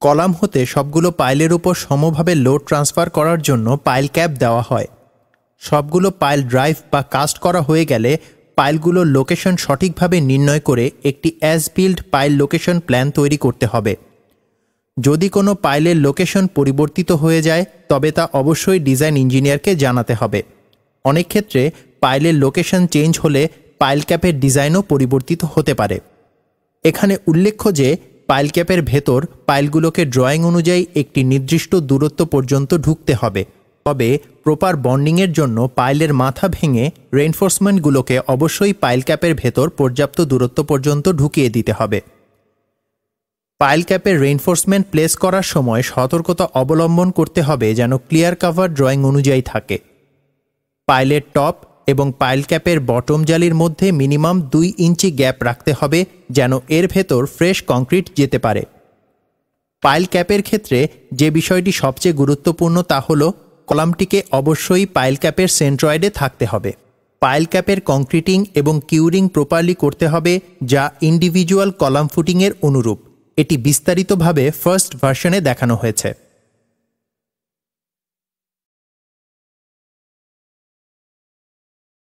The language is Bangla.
কলাম হতে সবগুলো পাইলের উপর সমভাবে লোড ট্রান্সফার করার জন্য পাইল ক্যাপ দেওয়া হয়। সবগুলো পাইল ড্রাইভ বা কাস্ট করা হয়ে গেলে পাইলগুলোর লোকেশন সঠিকভাবে নির্ণয় করে একটি as built pile location plan তৈরি করতে হবে। যদি কোনো পাইলের লোকেশন পরিবর্তিত হয়ে যায় তবে তা অবশ্যই ডিজাইন ইঞ্জিনিয়ারকে জানাতে হবে। অনেক ক্ষেত্রে পাইলের লোকেশন চেঞ্জ হলে পাইল ক্যাপের ডিজাইনও পরিবর্তিত হতে পারে। এখানে উল্লেখ্য যে পাইল ক্যাপের ভেতর পাইলগুলোকে ড্রয়িং অনুযায়ী একটি নির্দিষ্ট দূরত্ব পর্যন্ত ঢুকতে হবে। তবে প্রপার বন্ডিংয়ের জন্য পাইলের মাথা ভেঙে রেইনফোর্সমেন্টগুলোকে অবশ্যই পাইল ক্যাপের ভেতর পর্যাপ্ত দূরত্ব পর্যন্ত ঢুকিয়ে দিতে হবে। পাইল ক্যাপের রেইনফোর্সমেন্ট প্লেস করার সময় সতর্কতা অবলম্বন করতে হবে যেন ক্লিয়ার কাভার ড্রয়িং অনুযায়ী থাকে। পাইলের টপ এবং পাইল ক্যাপের বটম জালির মধ্যে মিনিমাম 2 ইঞ্চি গ্যাপ রাখতে হবে যেন এর ভেতর ফ্রেশ কংক্রিট যেতে পারে। পাইল ক্যাপের ক্ষেত্রে যে বিষয়টি সবচেয়ে গুরুত্বপূর্ণ তা হল কলামটিকে অবশ্যই পাইল ক্যাপের সেন্ট্রয়েডে থাকতে হবে। পাইল ক্যাপের কংক্রিটিং এবং কিউরিং প্রপারলি করতে হবে যা ইন্ডিভিজুয়াল কলাম ফুটিংয়ের অনুরূপ। এটি বিস্তারিতভাবে ফার্স্ট ভার্সনে দেখানো হয়েছে।